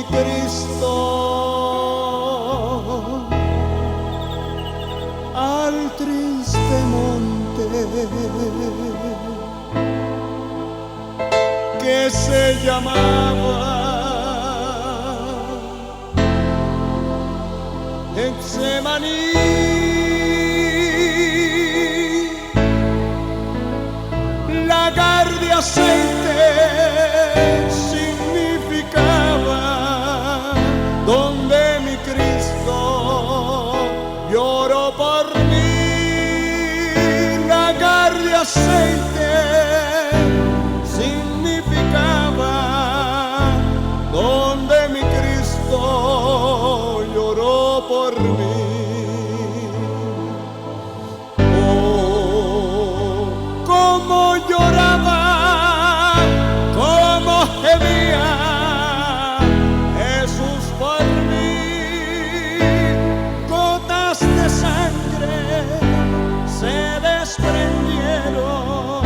Cristo al triste monte que se llamaba Getsemaní. Lagar de aceite significaba donde mi Cristo lloró por mí. Lagar de aceite significaba donde mi Cristo lloró por mí. Oh, cómo lloraba, cómo gemía Jesús por mí. Gotas de sangre se desprendieron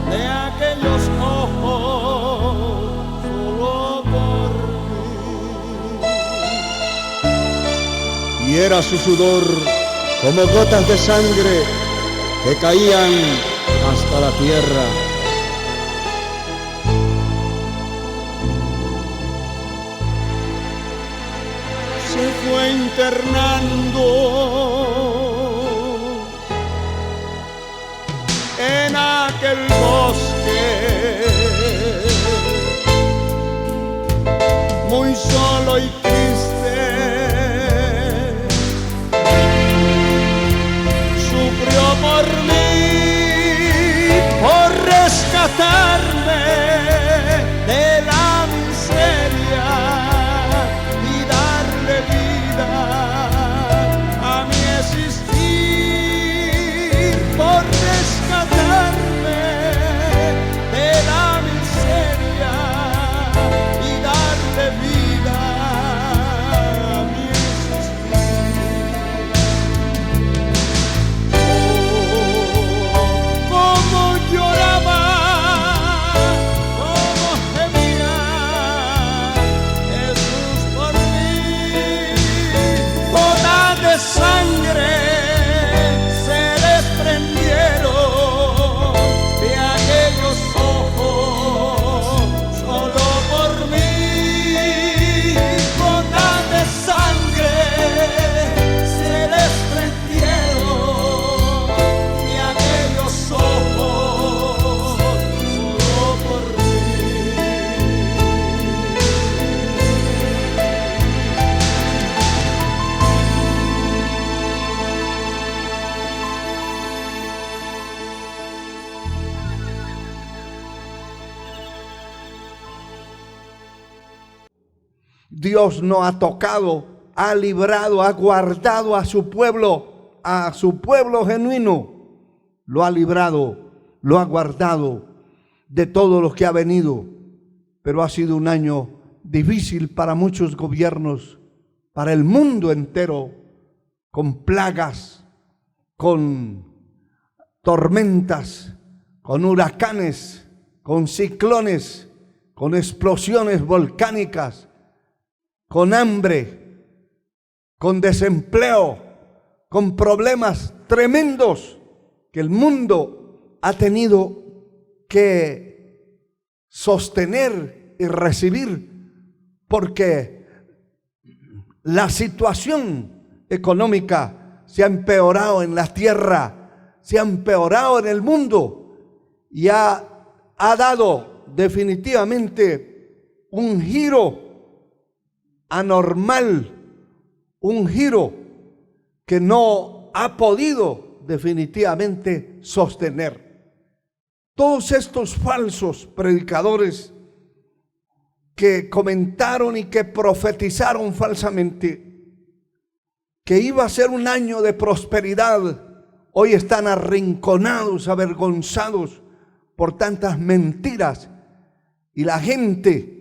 de aquellos ojos solo por mí. Y era su sudor como gotas de sangre que caían hasta la tierra. Se fue internando en aquel bosque, muy solo y triste, sufrió por mí, por rescatarme de la miseria y darle vida a mi existir, por rescatarme de la miseria y darle vida a mi existir. Oh, cómo lloraba, cómo gemía Jesús por mí. Gotas de sangre se desprendieron de aquellos ojos solo por mí. Gotas de sangre se desprendieron de aquellos ojos solo por mí. Dios no ha tocado, ha librado, ha guardado a su pueblo genuino. Lo ha librado, lo ha guardado de todo lo que ha venido. Pero ha sido un año difícil para muchos gobiernos, para el mundo entero, con plagas, con tormentas, con huracanes, con ciclones, con explosiones volcánicas, con hambre, con desempleo, con problemas tremendos que el mundo ha tenido que sostener y recibir, porque la situación económica se ha empeorado en la tierra, se ha empeorado en el mundo y ha dado definitivamente un giro anormal, un giro que no ha podido definitivamente sostener. Todos estos falsos predicadores que comentaron y que profetizaron falsamente que iba a ser un año de prosperidad, hoy están arrinconados, avergonzados por tantas mentiras, y la gente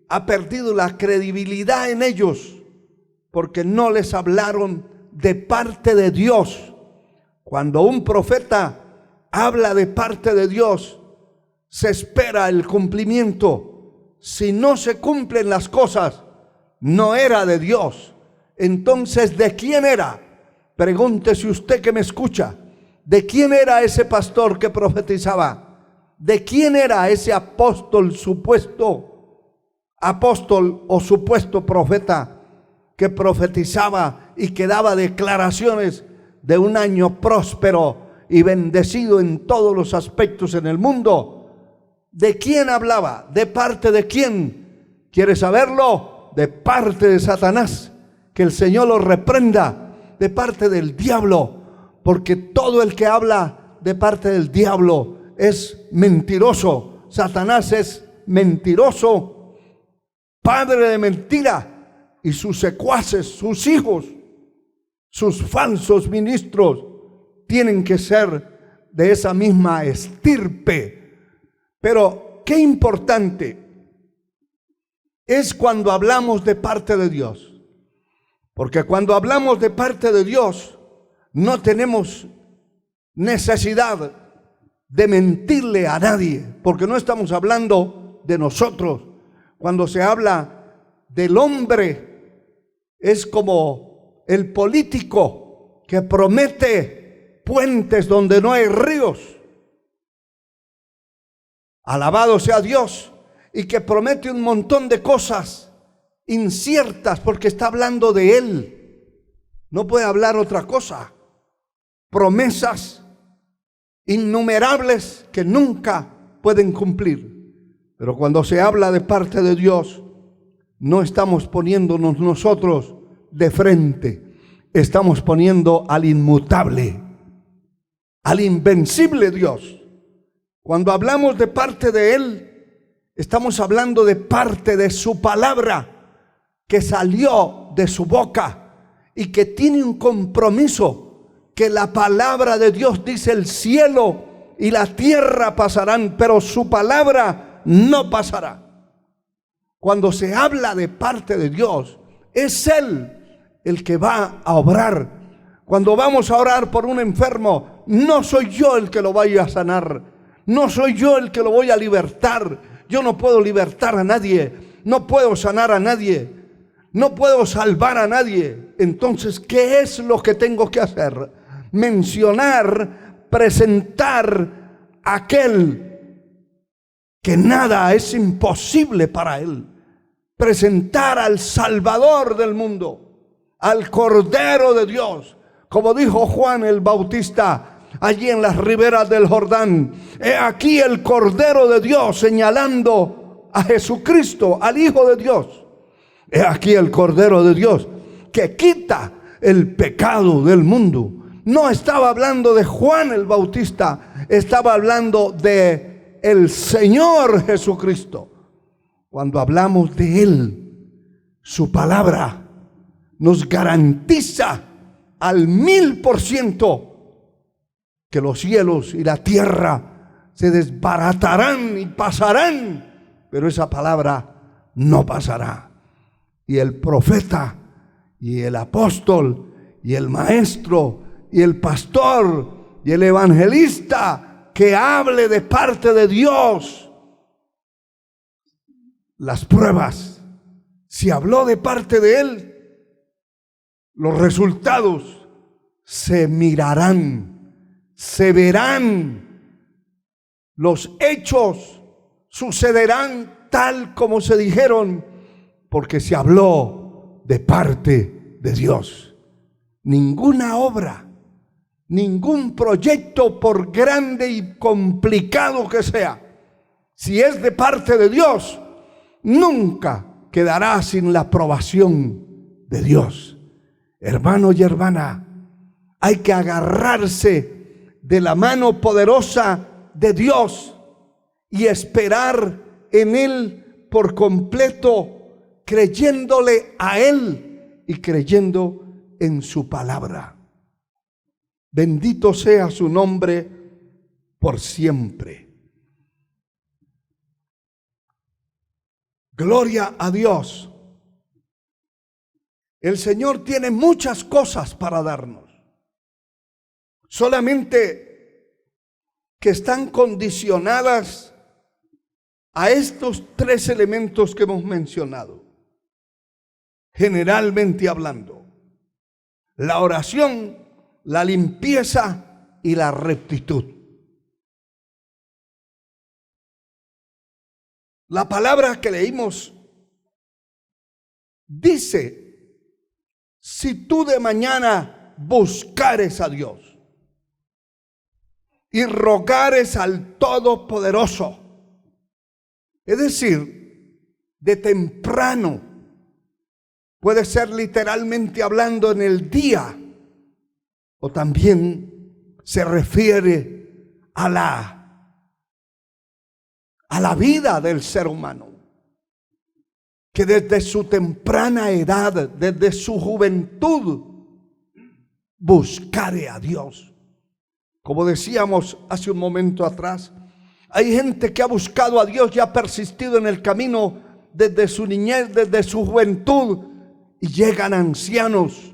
ha perdido la credibilidad en ellos porque no les hablaron de parte de Dios. Cuando un profeta habla de parte de Dios, se espera el cumplimiento. Si no se cumplen las cosas, no era de Dios. Entonces, ¿de quién era? Pregúntese usted que me escucha, ¿de quién era ese pastor que profetizaba? ¿De quién era ese apóstol, supuesto apóstol o supuesto profeta que profetizaba y que daba declaraciones de un año próspero y bendecido en todos los aspectos en el mundo? ¿De quién hablaba? ¿De parte de quién? ¿Quiere saberlo? De parte de Satanás. Que el Señor lo reprenda. De parte del diablo, porque todo el que habla de parte del diablo es mentiroso. Satanás es mentiroso, padre de mentira, y sus secuaces, sus hijos, sus falsos ministros tienen que ser de esa misma estirpe. Pero qué importante es cuando hablamos de parte de Dios. Porque cuando hablamos de parte de Dios, no tenemos necesidad de mentirle a nadie, porque no estamos hablando de nosotros. Cuando se habla del hombre, es como el político que promete puentes donde no hay ríos. Alabado sea Dios, y que promete un montón de cosas inciertas porque está hablando de Él. No puede hablar otra cosa. Promesas innumerables que nunca pueden cumplir. Pero cuando se habla de parte de Dios, no estamos poniéndonos nosotros de frente. Estamos poniendo al inmutable, al invencible Dios. Cuando hablamos de parte de Él, estamos hablando de parte de su palabra que salió de su boca y que tiene un compromiso, que la palabra de Dios dice: el cielo y la tierra pasarán, pero su palabra no pasará. Cuando se habla de parte de Dios, es Él el que va a obrar. Cuando vamos a orar por un enfermo, no soy yo el que lo vaya a sanar, no soy yo el que lo voy a libertar. Yo no puedo libertar a nadie, no puedo sanar a nadie, no puedo salvar a nadie. Entonces, ¿qué es lo que tengo que hacer? Mencionar, presentar a aquel que nada es imposible para Él. Presentar al Salvador del mundo, al Cordero de Dios. Como dijo Juan el Bautista allí en las riberas del Jordán: he aquí el Cordero de Dios, señalando a Jesucristo, al Hijo de Dios. He aquí el Cordero de Dios que quita el pecado del mundo. No estaba hablando de Juan el Bautista, estaba hablando de el Señor Jesucristo. Cuando hablamos de Él, su palabra nos garantiza al 1000% que los cielos y la tierra se desbaratarán y pasarán, pero esa palabra no pasará. Y el profeta y el apóstol y el maestro y el pastor y el evangelista que hable de parte de Dios, las pruebas, si habló de parte de Él, los resultados se mirarán, se verán, los hechos sucederán tal como se dijeron, porque se habló de parte de Dios. Ninguna obra, ningún proyecto, por grande y complicado que sea, si es de parte de Dios, nunca quedará sin la aprobación de Dios. Hermano y hermana, hay que agarrarse de la mano poderosa de Dios y esperar en Él por completo, creyéndole a Él y creyendo en su palabra. Bendito sea su nombre por siempre. Gloria a Dios. El Señor tiene muchas cosas para darnos, solamente que están condicionadas a estos tres elementos que hemos mencionado. generalmente hablando. La oración, la limpieza y la rectitud. La palabra que leímos dice: si tú de mañana buscares a Dios y rogares al Todopoderoso, es decir, de temprano, puede ser literalmente hablando en el día, o también se refiere a la vida del ser humano, que desde su temprana edad, desde su juventud, buscare a Dios. Como decíamos hace un momento atrás, hay gente que ha buscado a Dios y ha persistido en el camino desde su niñez, desde su juventud, y llegan ancianos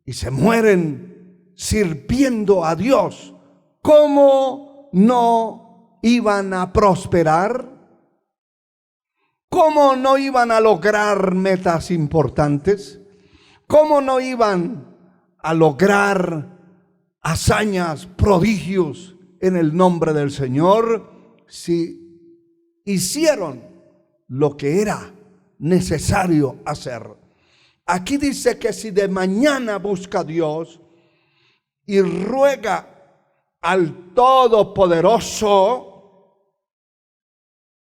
y se mueren sirviendo a Dios. ¿Cómo no iban a prosperar? ¿Cómo no iban a lograr metas importantes? ¿Cómo no iban a lograr hazañas, prodigios en el nombre del Señor, si hicieron lo que era necesario hacer? Aquí dice que si de mañana busca a Dios y ruega al Todopoderoso,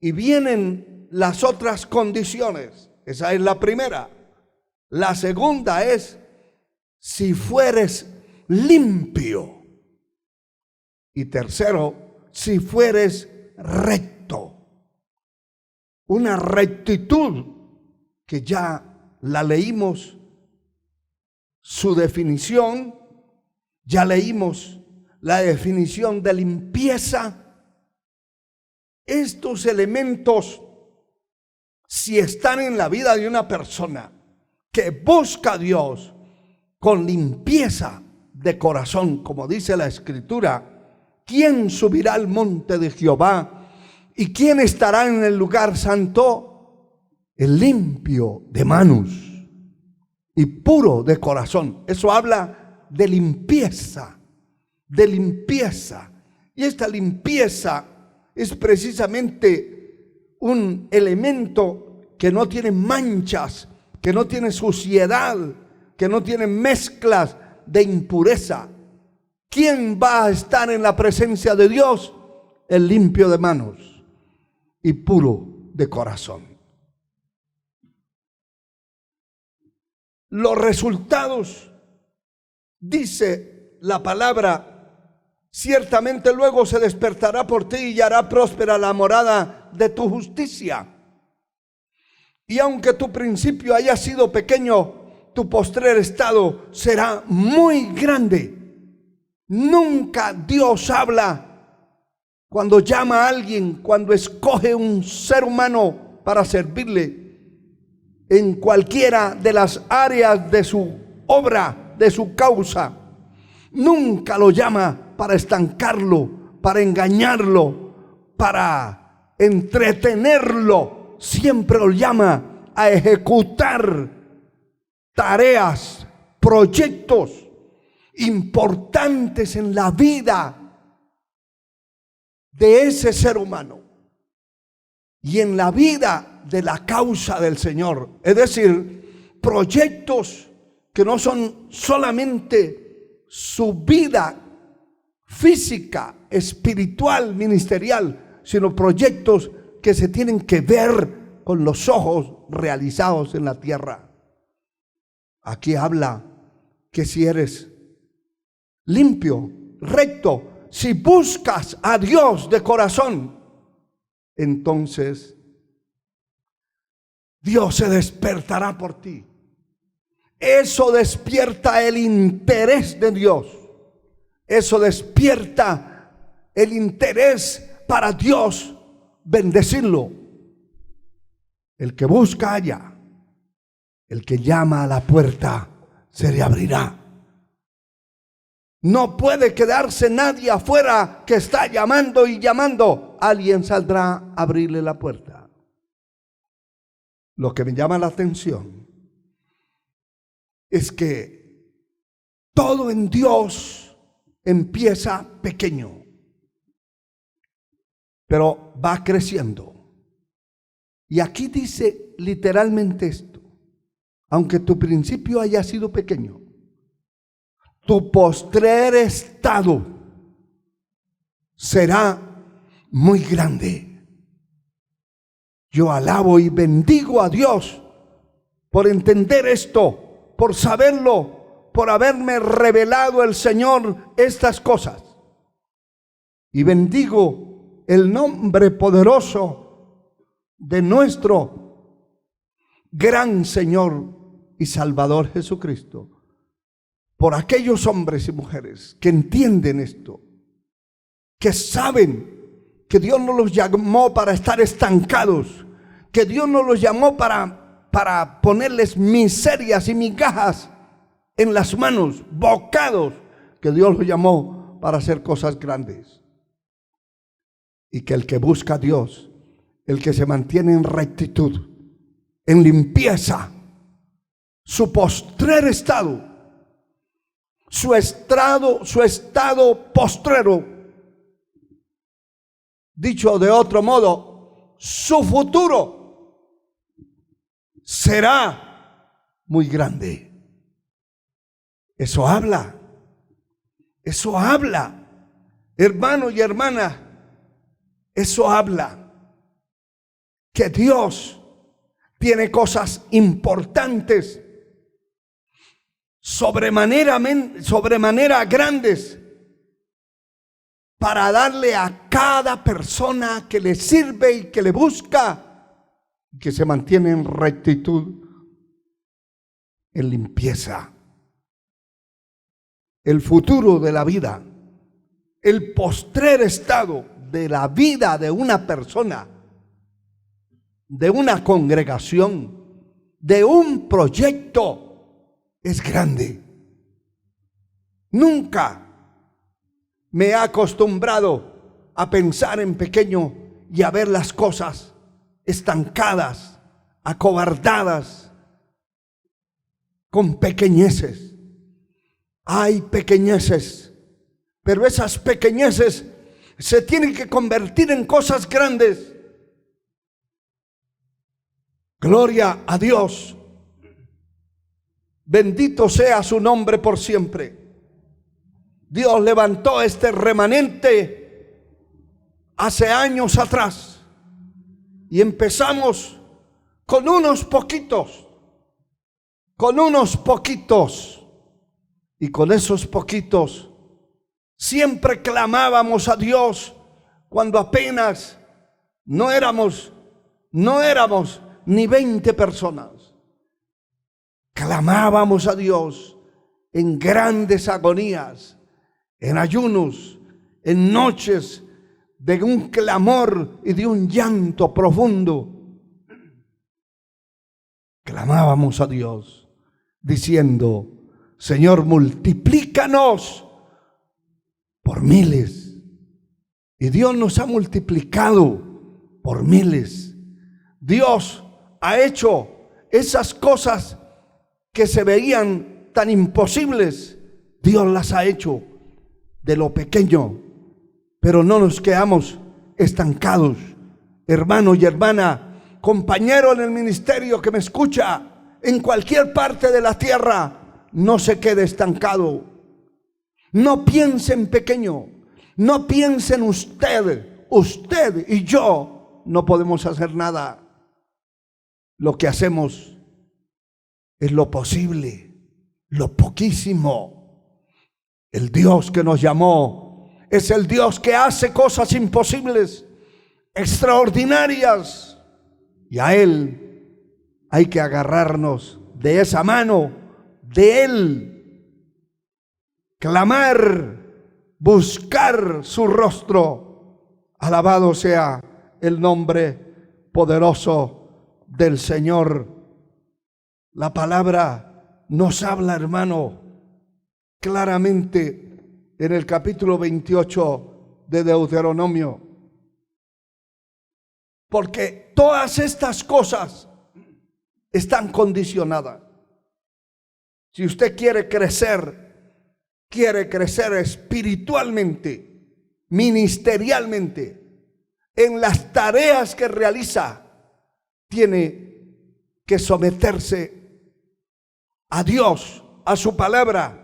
y vienen las otras condiciones. Esa es la primera. La segunda es: si fueres limpio. Y tercero, si fueres recto. Una rectitud que ya la leímos, su definición, ya leímos la definición de limpieza. Estos elementos, si están en la vida de una persona que busca a Dios con limpieza de corazón, como dice la Escritura: ¿quién subirá al monte de Jehová? ¿Y quién estará en el lugar santo? El limpio de manos y puro de corazón. Eso habla de limpieza, de limpieza. Y esta limpieza es precisamente un elemento que no tiene manchas, que no tiene suciedad, que no tiene mezclas de impureza. ¿Quién va a estar en la presencia de Dios? El limpio de manos y puro de corazón. Los resultados, dice la palabra: ciertamente luego se despertará por ti y hará próspera la morada de tu justicia. Y aunque tu principio haya sido pequeño, tu postrer estado será muy grande. Nunca Dios habla cuando llama a alguien, cuando escoge un ser humano para servirle en cualquiera de las áreas de su obra, de su causa. Nunca lo llama para estancarlo, para engañarlo, para entretenerlo. Siempre lo llama a ejecutar tareas, proyectos importantes en la vida de ese ser humano y en la vida de la causa del Señor. Es decir, proyectos que no son solamente su vida física, espiritual, ministerial, sino proyectos que se tienen que ver con los ojos realizados en la tierra. Aquí habla que si eres limpio, recto, si buscas a Dios de corazón, entonces Dios se despertará por ti. Eso despierta el interés de Dios. Eso despierta el interés para Dios bendecirlo. El que busca halla, el que llama a la puerta se le abrirá. No puede quedarse nadie afuera que está llamando y llamando. Alguien saldrá a abrirle la puerta. Lo que me llama la atención es que todo en Dios empieza pequeño, pero va creciendo. Y aquí dice literalmente esto: aunque tu principio haya sido pequeño, tu postrer estado será muy grande. Yo alabo y bendigo a Dios por entender esto, por saberlo, por haberme revelado el Señor estas cosas. Y bendigo el nombre poderoso de nuestro gran Señor y Salvador Jesucristo, por aquellos hombres y mujeres que entienden esto, que saben que Dios no los llamó para estar estancados, que Dios no los llamó para ponerles miserias y migajas en las manos, bocados, que Dios los llamó para hacer cosas grandes. Y que el que busca a Dios, el que se mantiene en rectitud, en limpieza, su postrer estado, su estado postrero, dicho de otro modo, su futuro será muy grande. Eso habla, hermano y hermana, eso habla que Dios tiene cosas importantes, sobremanera grandes, para darle a cada persona que le sirve y que le busca, y que se mantiene en rectitud, en limpieza. El futuro de la vida, el postrer estado de la vida de una persona, de una congregación, de un proyecto, es grande. Nunca me he acostumbrado a pensar en pequeño y a ver las cosas estancadas, acobardadas, con pequeñeces. Hay pequeñeces, pero esas pequeñeces se tienen que convertir en cosas grandes. Gloria a Dios. Bendito sea su nombre por siempre. Dios levantó este remanente hace años atrás y empezamos con unos poquitos, y con esos poquitos siempre clamábamos a Dios cuando apenas no éramos ni 20 personas. Clamábamos a Dios en grandes agonías, en ayunos, en noches de un clamor y de un llanto profundo. Clamábamos a Dios diciendo: Señor, multiplícanos por miles. Y Dios nos ha multiplicado por miles. Dios ha hecho esas cosas que se veían tan imposibles. Dios las ha hecho de lo pequeño, pero no nos quedamos estancados. Hermano y hermana, compañero en el ministerio que me escucha en cualquier parte de la tierra, no se quede estancado. No piense en pequeño, no piense en usted. Usted y yo no podemos hacer nada. Lo que hacemos es lo posible, lo poquísimo. El Dios que nos llamó es el Dios que hace cosas imposibles, extraordinarias, y a Él hay que agarrarnos de esa mano, de Él, clamar, buscar su rostro. Alabado sea el nombre poderoso del Señor. La palabra nos habla, hermano, claramente en el capítulo 28 de Deuteronomio. Porque todas estas cosas están condicionadas. Si usted quiere crecer espiritualmente, ministerialmente, en las tareas que realiza, tiene que someterse a Dios, a su palabra,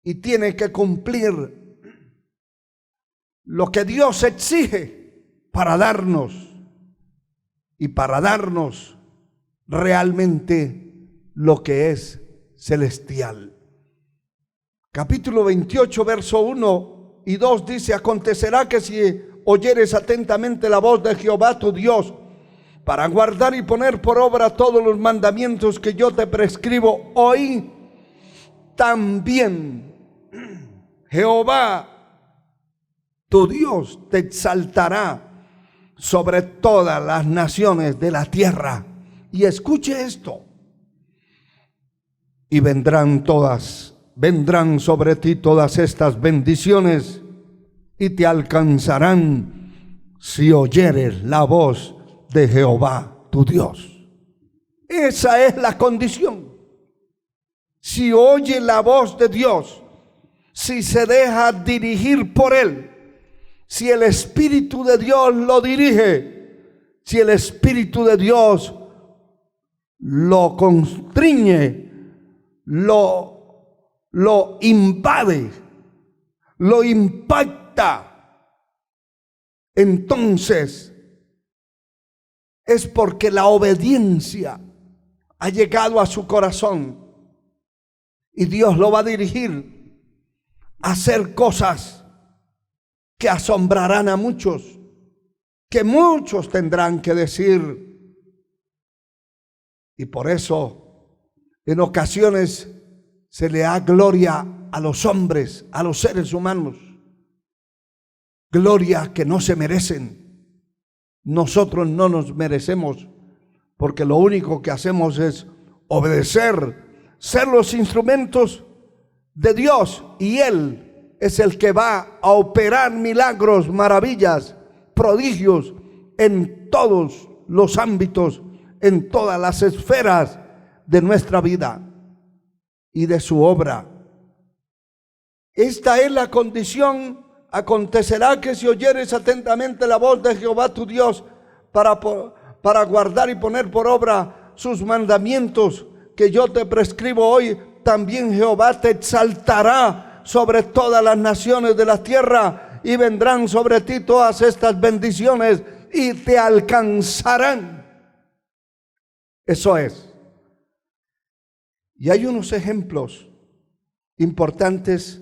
y tiene que cumplir lo que Dios exige para darnos realmente lo que es celestial. Capítulo 28, verso 1 y 2 dice: acontecerá que si oyeres atentamente la voz de Jehová tu Dios, para guardar y poner por obra todos los mandamientos que yo te prescribo hoy, también Jehová tu Dios te exaltará sobre todas las naciones de la tierra. Y escuche esto: y vendrán sobre ti todas estas bendiciones, y te alcanzarán si oyeres la voz de Jehová tu Dios. Esa es la condición. Si oye la voz de Dios, si se deja dirigir por Él, si el Espíritu de Dios lo dirige, si el Espíritu de Dios lo constriñe, lo invade, lo impacta, entonces es porque la obediencia ha llegado a su corazón y Dios lo va a dirigir a hacer cosas que asombrarán a muchos, que muchos tendrán que decir. Y por eso en ocasiones se le da gloria a los hombres, a los seres humanos, gloria que no se merecen. Nosotros no nos merecemos, porque lo único que hacemos es obedecer, ser los instrumentos de Dios, y Él es el que va a operar milagros, maravillas, prodigios en todos los ámbitos, en todas las esferas de nuestra vida y de su obra. Esta es la condición. Acontecerá que si oyeres atentamente la voz de Jehová tu Dios para guardar y poner por obra sus mandamientos que yo te prescribo hoy, también Jehová te exaltará sobre todas las naciones de la tierra, y vendrán sobre ti todas estas bendiciones y te alcanzarán. Eso es. Y hay unos ejemplos importantes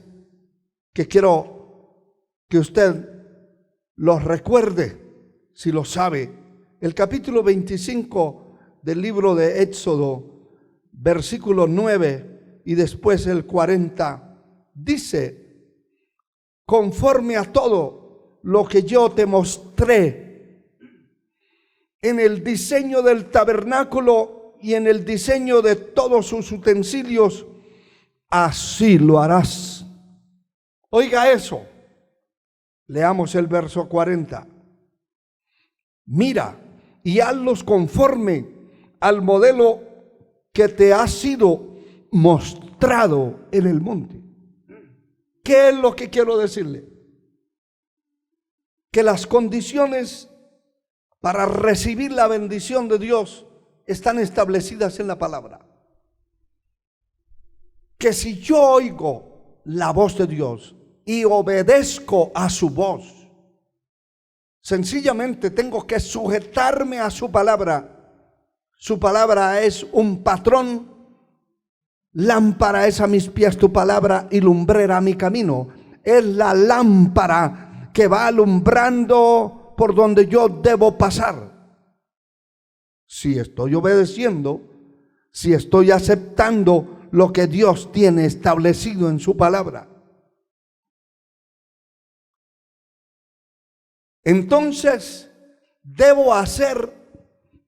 que quiero que usted los recuerde, si lo sabe. El capítulo 25 del libro de Éxodo, versículo 9 y después el 40, dice: conforme a todo lo que yo te mostré en el diseño del tabernáculo y en el diseño de todos sus utensilios, así lo harás. Oiga eso. Leamos el verso 40. Mira y hazlos conforme al modelo que te ha sido mostrado en el monte. ¿Qué es lo que quiero decirle? Que las condiciones para recibir la bendición de Dios están establecidas en la palabra. Que si yo oigo la voz de Dios y obedezco a su voz, sencillamente tengo que sujetarme a su palabra. Su palabra es un patrón. Lámpara es a mis pies tu palabra y lumbrera a mi camino. Es la lámpara que va alumbrando por donde yo debo pasar. Si estoy obedeciendo, si estoy aceptando lo que Dios tiene establecido en su palabra, entonces debo hacer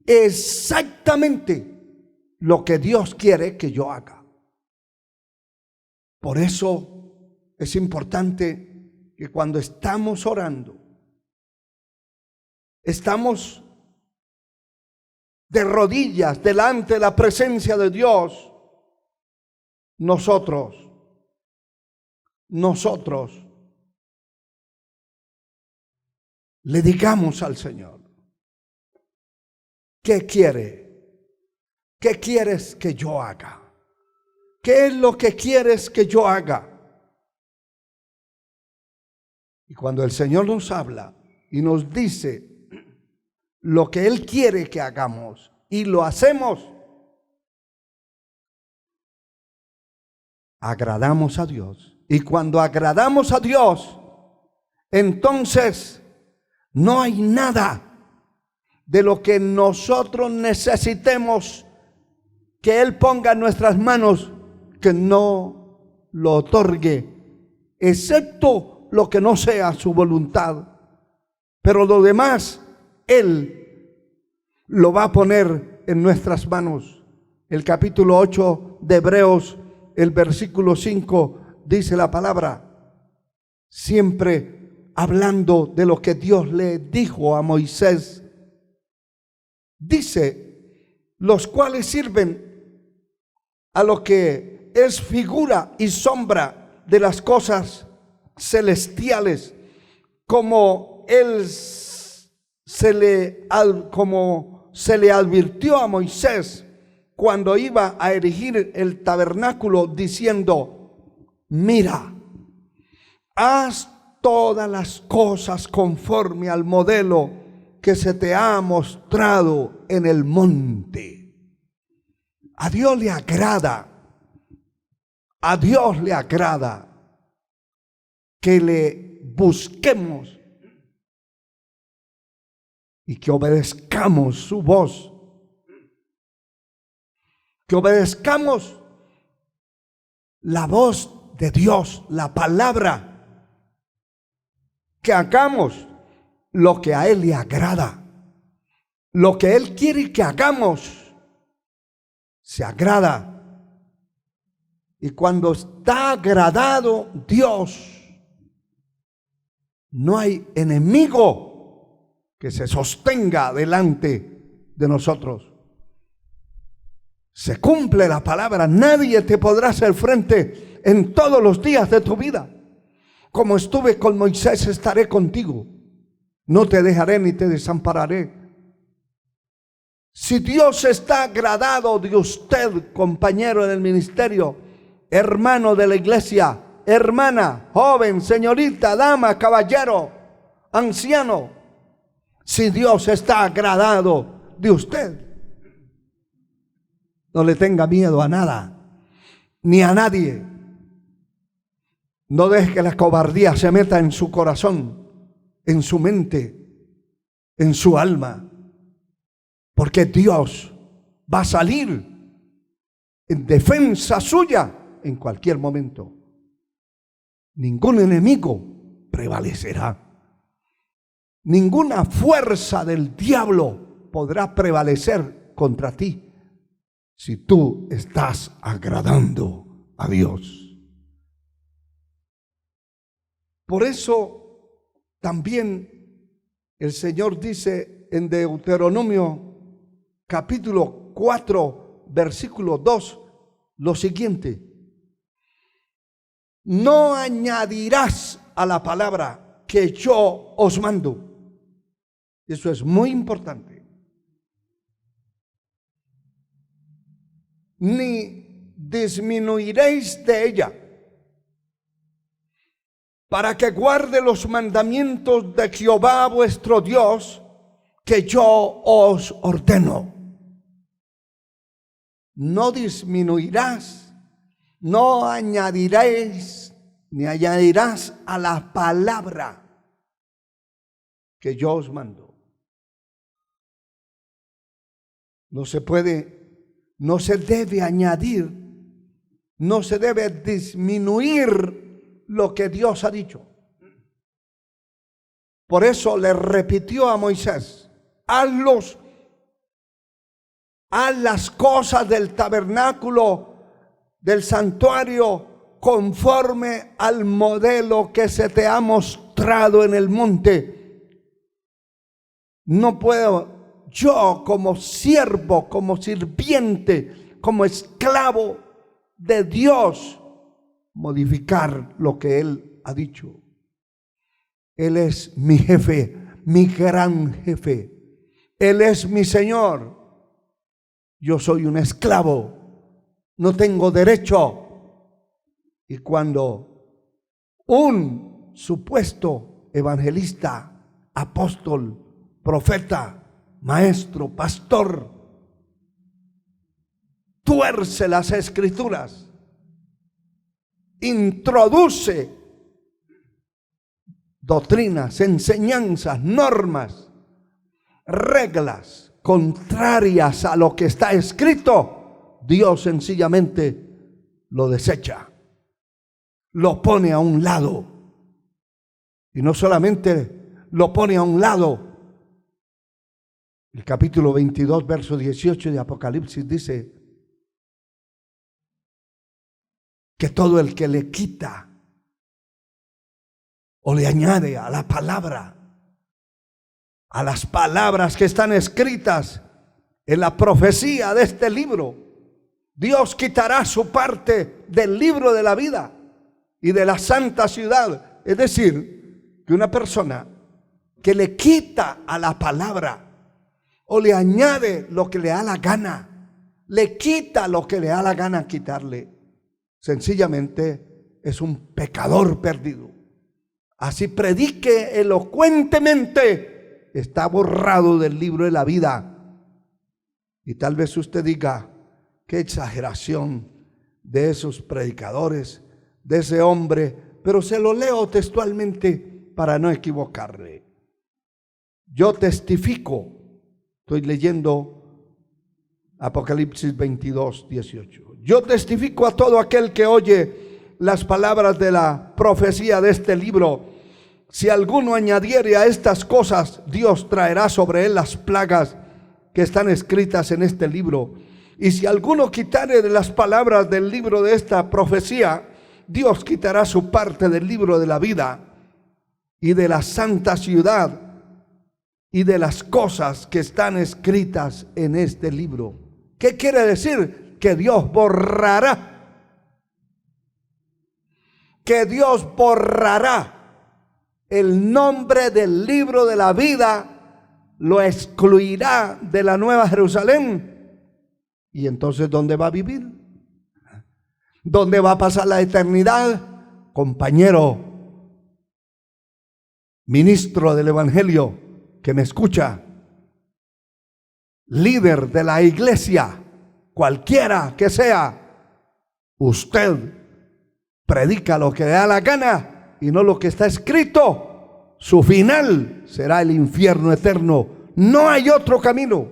exactamente lo que Dios quiere que yo haga. Por eso es importante que cuando estamos orando, estamos de rodillas delante de la presencia de Dios, nosotros le digamos al Señor, ¿qué quiere? ¿Qué quieres que yo haga? ¿Qué es lo que quieres que yo haga? Y cuando el Señor nos habla y nos dice lo que Él quiere que hagamos y lo hacemos, agradamos a Dios. Y cuando agradamos a Dios, entonces no hay nada de lo que nosotros necesitemos que Él ponga en nuestras manos que no lo otorgue, excepto lo que no sea su voluntad. Pero lo demás, Él lo va a poner en nuestras manos. El capítulo 8 de Hebreos, el versículo 5, dice la palabra, siempre hablando de lo que Dios le dijo a Moisés, dice, los cuales sirven a lo que es figura y sombra de las cosas celestiales, como se le advirtió a Moisés cuando iba a erigir el tabernáculo, diciendo, mira, haz todas las cosas conforme al modelo que se te ha mostrado en el monte. A Dios le agrada que le busquemos y que obedezcamos su voz, que obedezcamos la voz de Dios, la palabra, que hagamos lo que a Él le agrada, lo que Él quiere que hagamos, se agrada. Y cuando está agradado Dios, no hay enemigo que se sostenga delante de nosotros. Se cumple la palabra, nadie te podrá hacer frente en todos los días de tu vida. Como estuve con Moisés, estaré contigo. No te dejaré ni te desampararé. Si Dios está agradado de usted, compañero en el ministerio, hermano de la iglesia, hermana, joven, señorita, dama, caballero, anciano, si Dios está agradado de usted, no le tenga miedo a nada, ni a nadie. No deje que la cobardía se meta en su corazón, en su mente, en su alma, porque Dios va a salir en defensa suya en cualquier momento. Ningún enemigo prevalecerá. Ninguna fuerza del diablo podrá prevalecer contra ti si tú estás agradando a Dios. Por eso también el Señor dice en Deuteronomio capítulo 4, versículo 2, lo siguiente: no añadirás a la palabra que yo os mando. Eso es muy importante. Ni disminuiréis de ella, para que guarde los mandamientos de Jehová vuestro Dios, que yo os ordeno. No disminuirás, no añadiréis, ni añadirás a la palabra que yo os mando. No se puede, no se debe añadir, no se debe disminuir lo que Dios ha dicho. Por eso le repitió a Moisés: haz las cosas del tabernáculo, del santuario, conforme al modelo que se te ha mostrado en el monte. No puedo yo, como siervo, como sirviente, como esclavo de Dios modificar lo que Él ha dicho. Él es mi jefe, mi gran jefe. Él es mi Señor. Yo soy un esclavo, no tengo derecho. Y cuando un supuesto evangelista, apóstol, profeta, maestro, pastor, tuerce las escrituras, introduce doctrinas, enseñanzas, normas, reglas contrarias a lo que está escrito, Dios sencillamente lo desecha, lo pone a un lado. Y no solamente lo pone a un lado, el capítulo 22, verso 18 de Apocalipsis dice que todo el que le quita o le añade a la palabra, a las palabras que están escritas en la profecía de este libro, Dios quitará su parte del libro de la vida y de la santa ciudad. Es decir, que una persona que le quita a la palabra o le añade lo que le da la gana, le quita lo que le da la gana quitarle, sencillamente es un pecador perdido. Así predique elocuentemente, está borrado del libro de la vida. Y tal vez usted diga, qué exageración de esos predicadores, de ese hombre, pero se lo leo textualmente para no equivocarle. Yo testifico, estoy leyendo Apocalipsis 22, 18. Yo testifico a todo aquel que oye las palabras de la profecía de este libro. Si alguno añadiere a estas cosas, Dios traerá sobre él las plagas que están escritas en este libro. Y si alguno quitare de las palabras del libro de esta profecía, Dios quitará su parte del libro de la vida y de la santa ciudad y de las cosas que están escritas en este libro. ¿Qué quiere decir? Que Dios borrará. Que Dios borrará el nombre del libro de la vida, lo excluirá de la Nueva Jerusalén. Y entonces, ¿dónde va a vivir? ¿Dónde va a pasar la eternidad? Compañero, ministro del Evangelio que me escucha, líder de la iglesia, cualquiera que sea, usted predica lo que le da la gana y no lo que está escrito. Su final será el infierno eterno. No hay otro camino.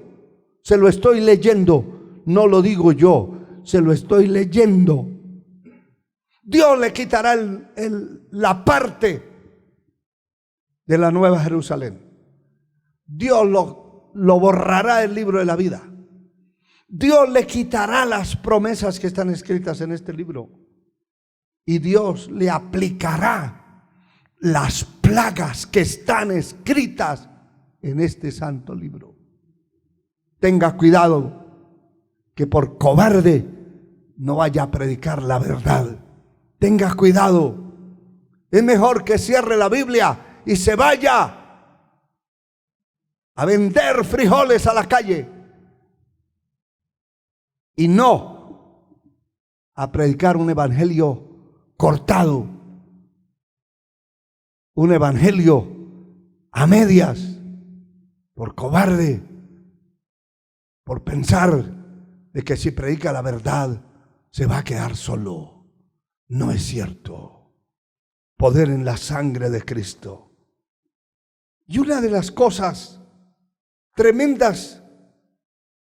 Se lo estoy leyendo, no lo digo yo, se lo estoy leyendo. Dios le quitará la parte de la Nueva Jerusalén. Dios lo borrará del libro de la vida. Dios le quitará las promesas que están escritas en este libro. Y Dios le aplicará las plagas que están escritas en este santo libro. Tenga cuidado que por cobarde no vaya a predicar la verdad. Tenga cuidado. Es mejor que cierre la Biblia y se vaya a vender frijoles a la calle y no a predicar un evangelio cortado, un evangelio a medias, por cobarde, por pensar de que si predica la verdad se va a quedar solo. No es cierto. Poder en la sangre de Cristo. Y una de las cosas tremendas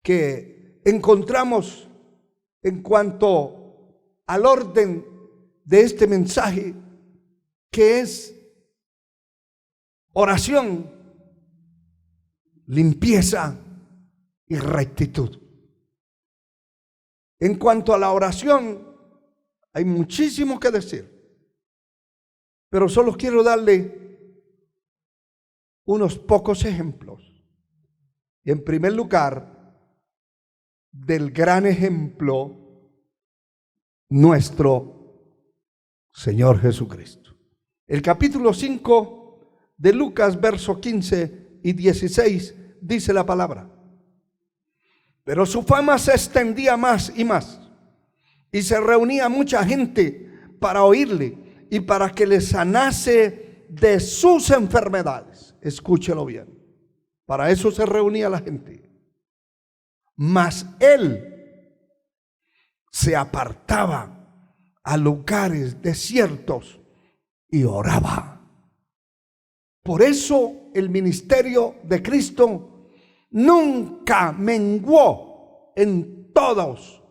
que encontramos en cuanto al orden de este mensaje, que es oración, limpieza y rectitud. En cuanto a la oración, hay muchísimo que decir, pero solo quiero darle unos pocos ejemplos. Y en primer lugar, del gran ejemplo nuestro Señor Jesucristo. El capítulo 5 de Lucas, versos 15 y 16, dice la palabra: pero su fama se extendía más y más, y se reunía mucha gente para oírle y para que le sanase de sus enfermedades. Escúchelo bien. Para eso se reunía la gente. Mas él se apartaba a lugares desiertos y oraba. Por eso el ministerio de Cristo nunca menguó en todos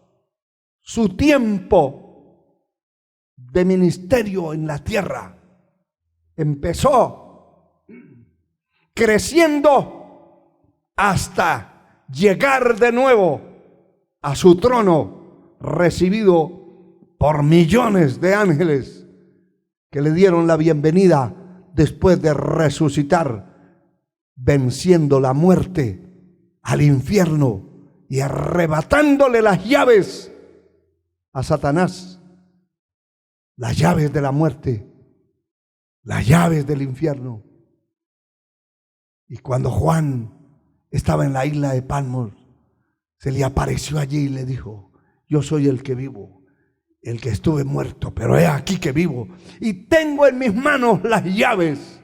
su tiempo de ministerio en la tierra. Empezó creciendo hasta llegar de nuevo a su trono, recibido por millones de ángeles que le dieron la bienvenida después de resucitar, venciendo la muerte, al infierno y arrebatándole las llaves a Satanás, las llaves de la muerte, las llaves del infierno. Y cuando Juan estaba en la isla de Patmos, se le apareció allí y le dijo: yo soy el que vivo, el que estuve muerto, pero he aquí que vivo, y tengo en mis manos las llaves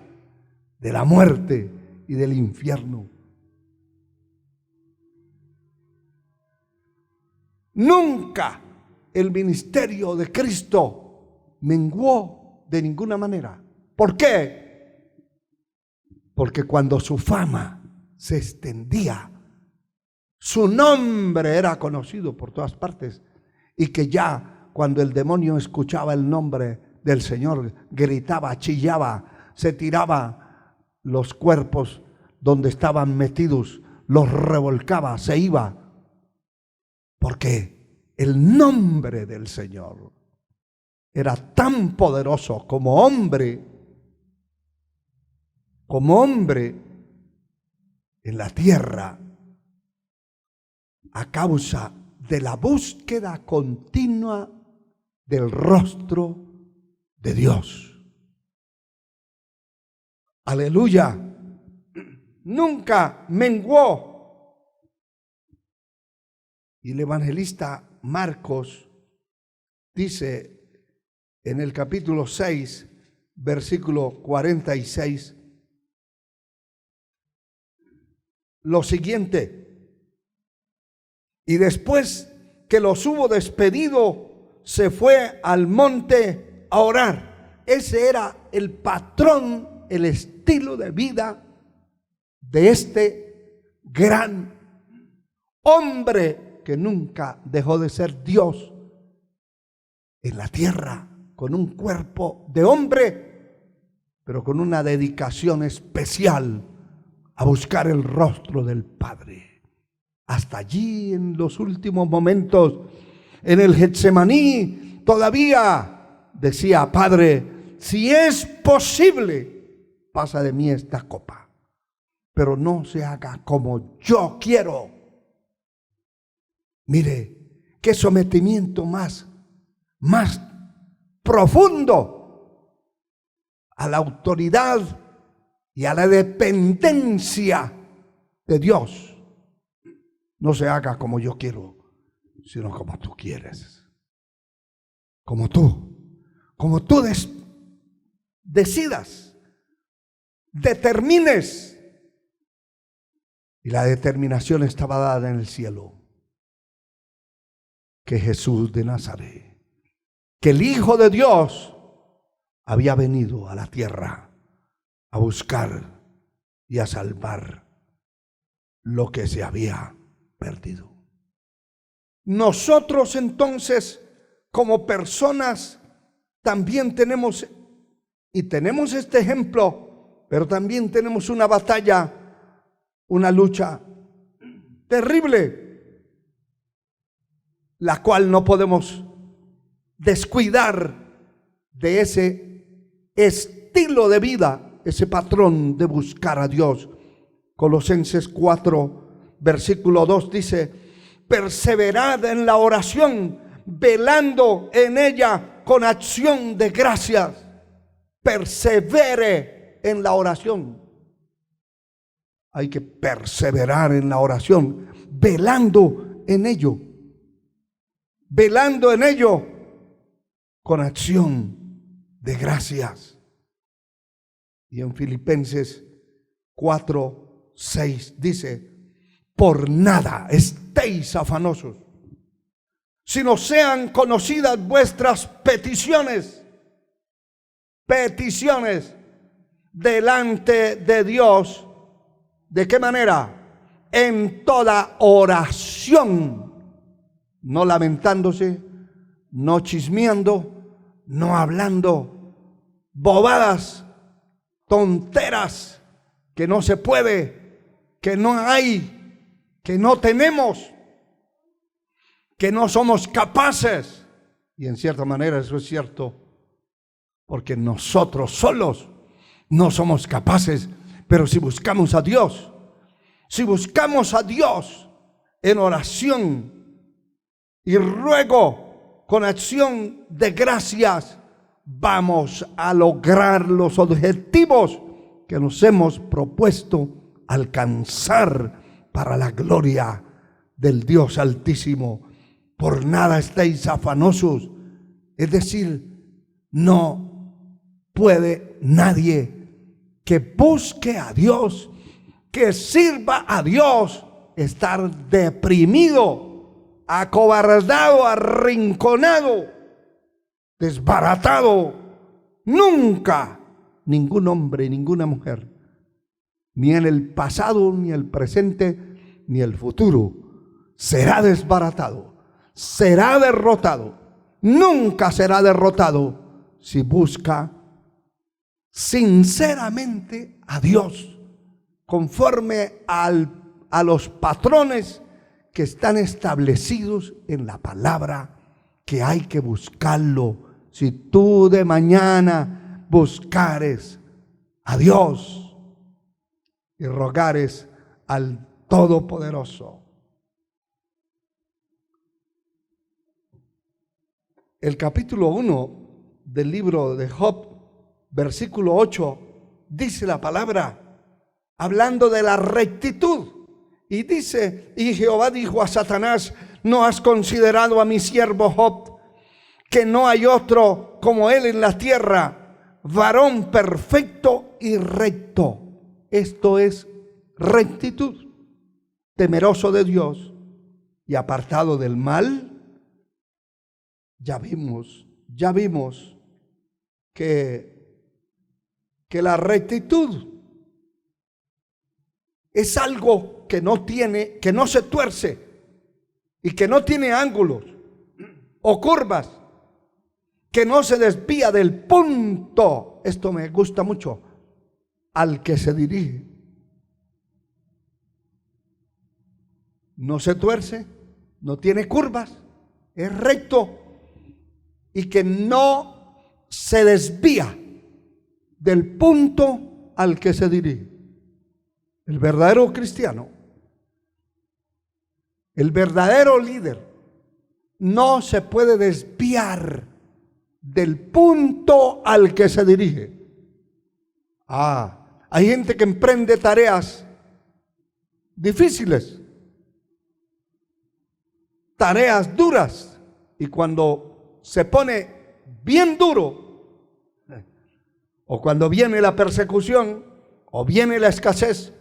de la muerte y del infierno. Nunca el ministerio de Cristo menguó de ninguna manera. ¿Por qué? Porque cuando su fama se extendía, su nombre era conocido por todas partes, y que ya cuando el demonio escuchaba el nombre del Señor, gritaba, chillaba, se tiraba los cuerpos donde estaban metidos, los revolcaba, se iba, porque el nombre del Señor era tan poderoso como hombre en la tierra, a causa de la búsqueda continua del rostro de Dios. Aleluya. Nunca menguó. Y el evangelista Marcos dice en el capítulo 6, versículo 46, lo siguiente: y después que los hubo despedido, se fue al monte a orar. Ese era el patrón, el estilo de vida de este gran hombre que nunca dejó de ser Dios en la tierra, con un cuerpo de hombre, pero con una dedicación especial a buscar el rostro del Padre. Hasta allí, en los últimos momentos, en el Getsemaní, todavía decía: Padre, si es posible, pasa de mí esta copa, pero no se haga como yo quiero. Mire, qué sometimiento más profundo a la autoridad y a la dependencia de Dios. No se haga como yo quiero, sino como tú quieres. Como tú decidas, determines. Y la determinación estaba dada en el cielo. Que Jesús de Nazaret, que el Hijo de Dios, había venido a la tierra a buscar y a salvar lo que se había perdido. Nosotros entonces, como personas, también tenemos este ejemplo, pero también tenemos una batalla, una lucha terrible, la cual no podemos descuidar de ese estilo de vida, ese patrón de buscar a Dios. Colosenses 4, versículo 2 dice: perseverad en la oración, velando en ella con acción de gracias. Persevere en la oración. Hay que perseverar en la oración, velando en ello. Velando en ello con acción de gracias. Y en Filipenses 4:6 dice: por nada estéis afanosos, sino sean conocidas vuestras peticiones delante de Dios. ¿De qué manera? En toda oración, no lamentándose, no chismeando, no hablando bobadas, tonteras, que no se puede, que no hay, que no tenemos, que no somos capaces. Y en cierta manera eso es cierto, porque nosotros solos no somos capaces. Pero si buscamos a Dios en oración y ruego con acción de gracias, vamos a lograr los objetivos que nos hemos propuesto alcanzar para la gloria del Dios Altísimo. Por nada estéis afanosos, es decir, no puede nadie que busque a Dios, que sirva a Dios, estar deprimido, acobardado, arrinconado, desbaratado. Nunca ningún hombre, ninguna mujer, ni en el pasado, ni el presente, ni el futuro, será desbaratado, será derrotado. Nunca será derrotado si busca sinceramente a Dios, conforme a los patrones que están establecidos en la palabra, que hay que buscarlo. Si tú de mañana buscares a Dios y rogares al Todopoderoso. El capítulo 1 del libro de Job, versículo 8, dice la palabra, hablando de la rectitud, y dice: y Jehová dijo a Satanás: ¿no has considerado a mi siervo Job, que no hay otro como él en la tierra, varón perfecto y recto? Esto es rectitud, temeroso de Dios y apartado del mal. Ya vimos que la rectitud es algo que no se tuerce y que no tiene ángulos o curvas, que no se desvía del punto, esto me gusta mucho, al que se dirige. No se tuerce, no tiene curvas, es recto y que no se desvía del punto al que se dirige. El verdadero cristiano, el verdadero líder, no se puede desviar del punto al que se dirige. Hay gente que emprende tareas difíciles, tareas duras, y cuando se pone bien duro, o cuando viene la persecución, o viene la escasez,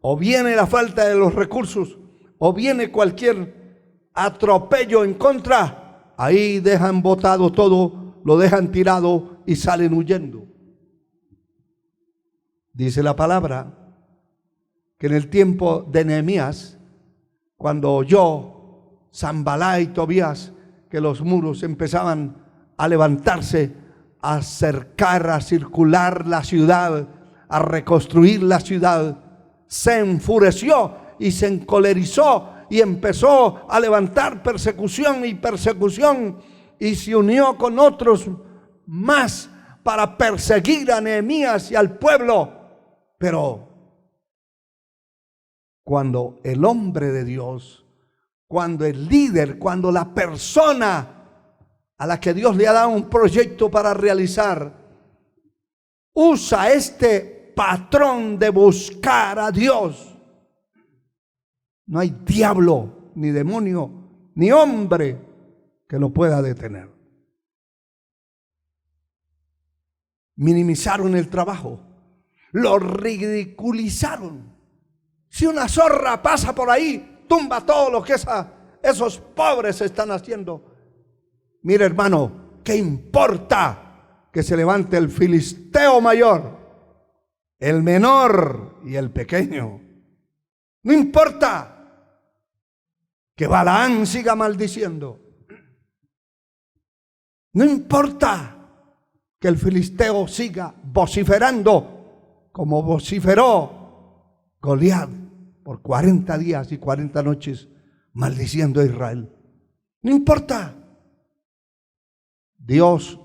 o viene la falta de los recursos, o viene cualquier atropello en contra, ahí dejan botado todo, lo dejan tirado y salen huyendo. Dice la palabra que en el tiempo de Nehemías, cuando oyó Sanballat y Tobías que los muros empezaban a levantarse, a cercar, a circular la ciudad, a reconstruir la ciudad, se enfureció y se encolerizó y empezó a levantar persecución y se unió con otros más para perseguir a Nehemías y al pueblo. Pero cuando el hombre de Dios, cuando el líder, cuando la persona a la que Dios le ha dado un proyecto para realizar, usa este patrón de buscar a Dios, no hay diablo, ni demonio, ni hombre que lo pueda detener. Minimizaron el trabajo, lo ridiculizaron. Si una zorra pasa por ahí, tumba todo lo que esos pobres están haciendo. Mira, hermano, ¿qué importa que se levante el filisteo mayor, el menor y el pequeño? No importa que Balaán siga maldiciendo. No importa que el filisteo siga vociferando como vociferó Goliat por 40 días y 40 noches maldiciendo a Israel. No importa. Dios,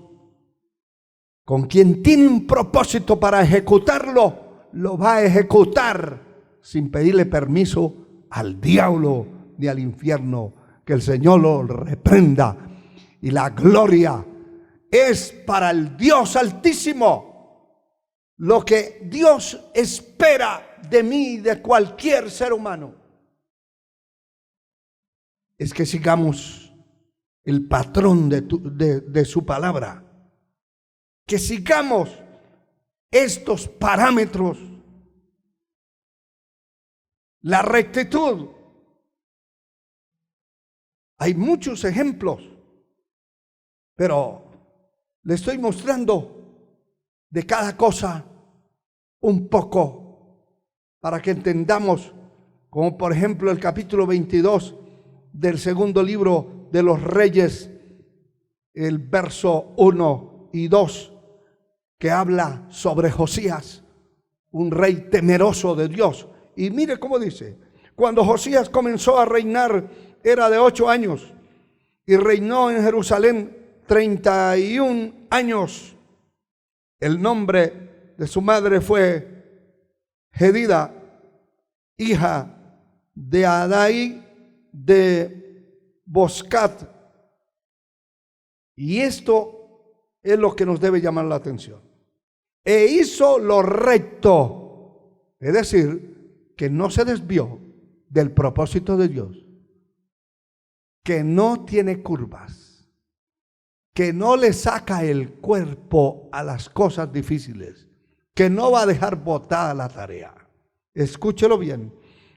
con quien tiene un propósito para ejecutarlo, lo va a ejecutar sin pedirle permiso al diablo ni al infierno. Que el Señor lo reprenda. Y la gloria es para el Dios Altísimo. Lo que Dios espera de mí y de cualquier ser humano es que sigamos el patrón de su palabra, que sigamos estos parámetros, la rectitud. Hay muchos ejemplos, pero le estoy mostrando de cada cosa un poco para que entendamos, como por ejemplo el capítulo 22 del segundo libro de los Reyes, el verso 1 y 2, que habla sobre Josías, un rey temeroso de Dios. Y mire cómo dice: cuando Josías comenzó a reinar, era de 8 años y reinó en Jerusalén 31 años. El nombre de su madre fue Jedida, hija de Adai de Boscat. Y esto es lo que nos debe llamar la atención. E hizo lo recto, es decir, que no se desvió del propósito de Dios, que no tiene curvas, que no le saca el cuerpo a las cosas difíciles, que no va a dejar botada la tarea. Escúchelo bien.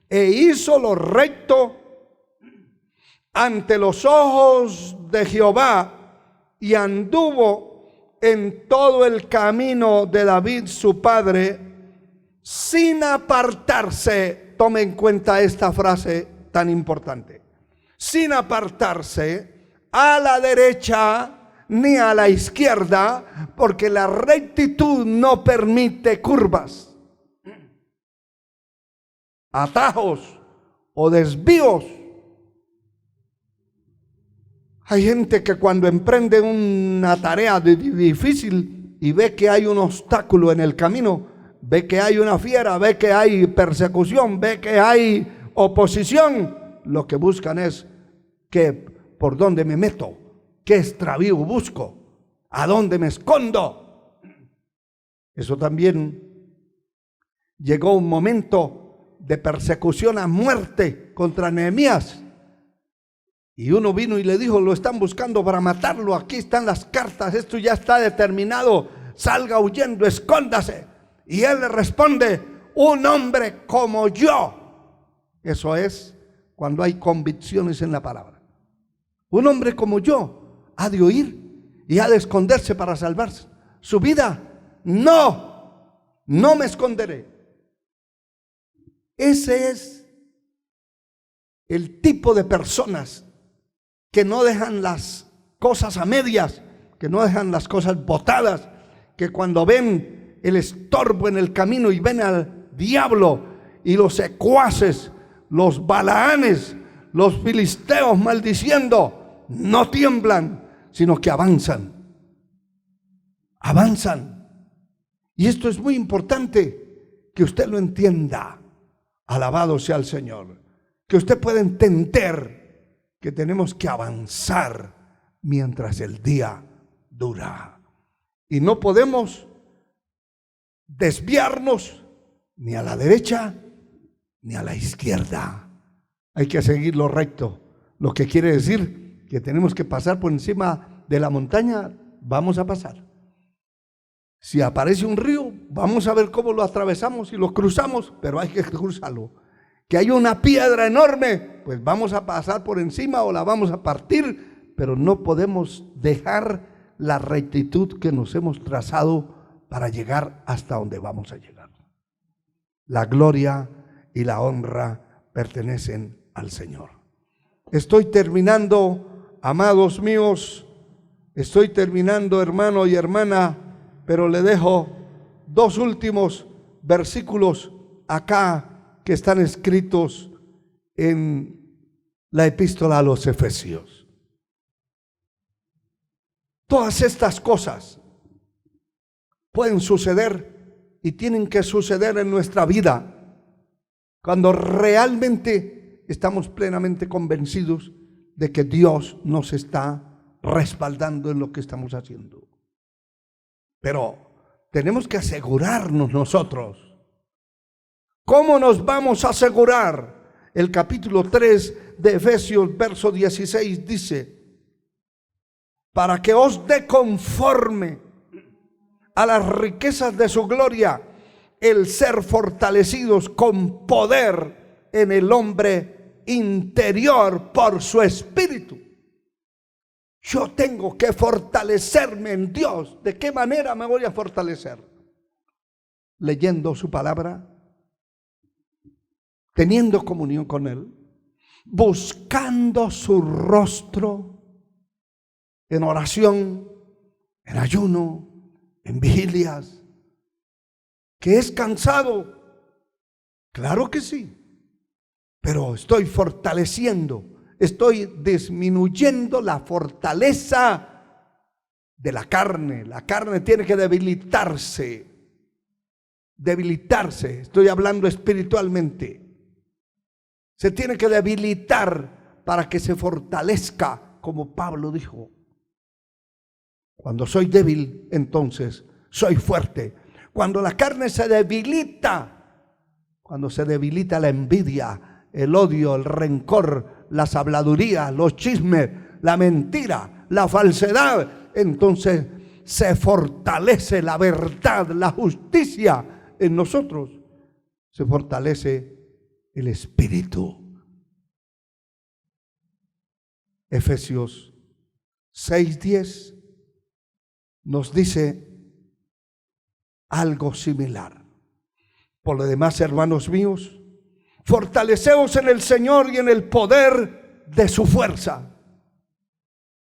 E hizo lo recto ante los ojos de Jehová y anduvo en todo el camino de David su padre, sin apartarse. Tome en cuenta esta frase tan importante: sin apartarse a la derecha ni a la izquierda, porque la rectitud no permite curvas, atajos o desvíos. Hay gente que cuando emprende una tarea difícil y ve que hay un obstáculo en el camino, ve que hay una fiera, ve que hay persecución, ve que hay oposición, lo que buscan es que por dónde me meto, qué extravío busco, a dónde me escondo. Eso también llegó un momento de persecución a muerte contra Nehemías. Y uno vino y le dijo: lo están buscando para matarlo, aquí están las cartas, esto ya está determinado, salga huyendo, escóndase. Y él le responde: un hombre como yo. Eso es cuando hay convicciones en la palabra. Un hombre como yo ha de huir y ha de esconderse para salvar su vida. No me esconderé. Ese es el tipo de personas que no dejan las cosas a medias, que no dejan las cosas botadas, que cuando ven el estorbo en el camino y ven al diablo y los secuaces, los balaanes, los filisteos maldiciendo, no tiemblan, sino que avanzan. Y esto es muy importante que usted lo entienda. Alabado sea el Señor. Que usted pueda entender que tenemos que avanzar mientras el día dura. Y no podemos desviarnos ni a la derecha ni a la izquierda. Hay que seguir lo recto, lo que quiere decir que tenemos que pasar por encima de la montaña. Vamos a pasar. Si aparece un río, vamos a ver cómo lo atravesamos y lo cruzamos, pero hay que cruzarlo. Que hay una piedra enorme, pues vamos a pasar por encima o la vamos a partir, pero no podemos dejar la rectitud que nos hemos trazado para llegar hasta donde vamos a llegar. La gloria y la honra pertenecen al Señor. Estoy terminando, amados míos, estoy terminando, hermano y hermana, pero le dejo dos últimos versículos acá que están escritos en la epístola a los Efesios. Todas estas cosas pueden suceder y tienen que suceder en nuestra vida cuando realmente estamos plenamente convencidos de que Dios nos está respaldando en lo que estamos haciendo. Pero tenemos que asegurarnos nosotros. ¿Cómo nos vamos a asegurar? El capítulo 3 de Efesios, verso 16 dice: para que os dé conforme a las riquezas de su gloria, el ser fortalecidos con poder en el hombre interior por su espíritu. Yo tengo que fortalecerme en Dios. ¿De qué manera me voy a fortalecer? Leyendo su palabra, teniendo comunión con Él, buscando su rostro, en oración, en ayuno, en vigilias. ¿Que es cansado? Claro que sí, pero estoy fortaleciendo, estoy disminuyendo la fortaleza de la carne. La carne tiene que debilitarse, estoy hablando espiritualmente. Se tiene que debilitar para que se fortalezca, como Pablo dijo. Cuando soy débil, entonces soy fuerte. Cuando la carne se debilita, cuando se debilita la envidia, el odio, el rencor, las habladurías, los chismes, la mentira, la falsedad, entonces se fortalece la verdad, la justicia en nosotros. Se fortalece el espíritu. Efesios 6:10 nos dice algo similar. Por lo demás, hermanos míos, fortaleceos en el Señor y en el poder de su fuerza.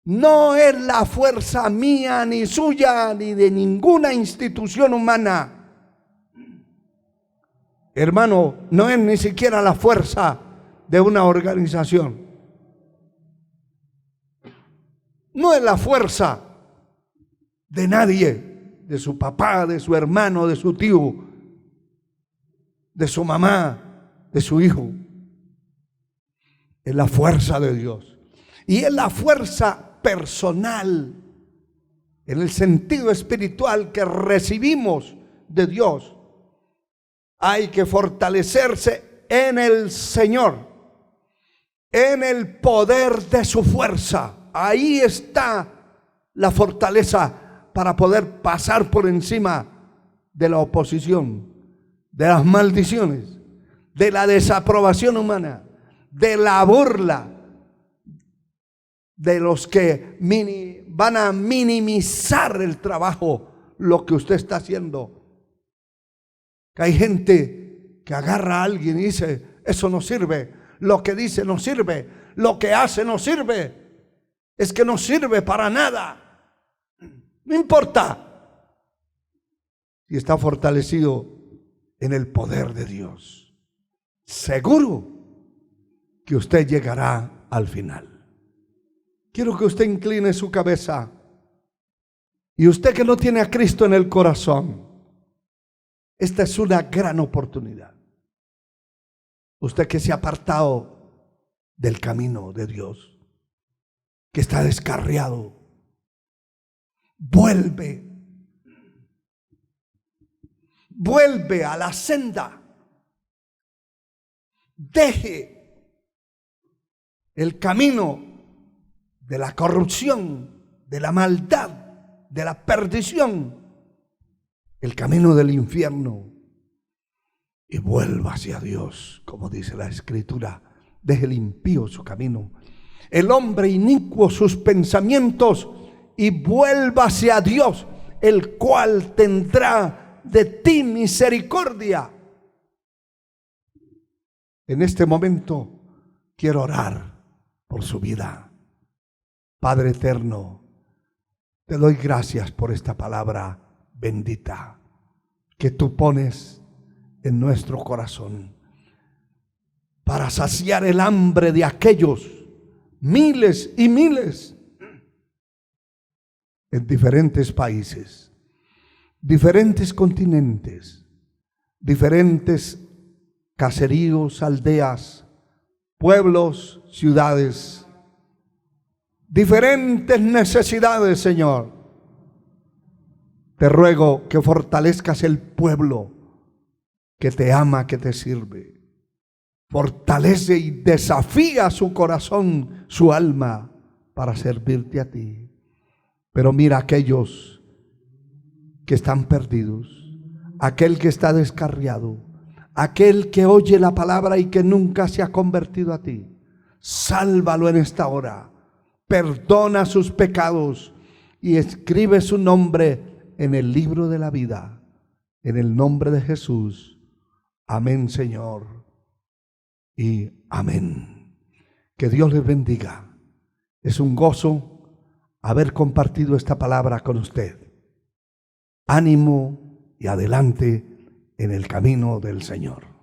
No es la fuerza mía, ni suya, ni de ninguna institución humana. Hermano, no es ni siquiera la fuerza de una organización. No es la fuerza de nadie, de su papá, de su hermano, de su tío, de su mamá, de su hijo. Es la fuerza de Dios. Y es la fuerza personal, en el sentido espiritual que recibimos de Dios. Hay que fortalecerse en el Señor, en el poder de su fuerza. Ahí está la fortaleza para poder pasar por encima de la oposición, de las maldiciones, de la desaprobación humana, de la burla, de los que van a minimizar el trabajo, lo que usted está haciendo. Que hay gente que agarra a alguien y dice: eso no sirve, lo que dice no sirve, lo que hace no sirve, es que no sirve para nada. No importa si está fortalecido en el poder de Dios. Seguro que usted llegará al final. Quiero que usted incline su cabeza. Y usted que no tiene a Cristo en el corazón, esta es una gran oportunidad. Usted que se ha apartado del camino de Dios, que está descarriado, vuelve a la senda. Deje el camino de la corrupción, de la maldad, de la perdición, el camino del infierno, y vuelva hacia Dios, como dice la Escritura. Deje el impío su camino, el hombre inicuo sus pensamientos, y vuelva hacia Dios, el cual tendrá de ti misericordia. En este momento quiero orar por su vida. Padre eterno, te doy gracias por esta palabra bendita que tú pones en nuestro corazón para saciar el hambre de aquellos miles y miles en diferentes países, diferentes continentes, diferentes caseríos, aldeas, pueblos, ciudades, diferentes necesidades, Señor. Te ruego que fortalezcas el pueblo que te ama, que te sirve. Fortalece y desafía su corazón, su alma, para servirte a ti. Pero mira aquellos que están perdidos, aquel que está descarriado, aquel que oye la palabra y que nunca se ha convertido a ti. Sálvalo en esta hora. Perdona sus pecados y escribe su nombre en el libro de la vida. En el nombre de Jesús. Amén, Señor. Y amén. Que Dios les bendiga. Es un gozo haber compartido esta palabra con usted. Ánimo y adelante en el camino del Señor.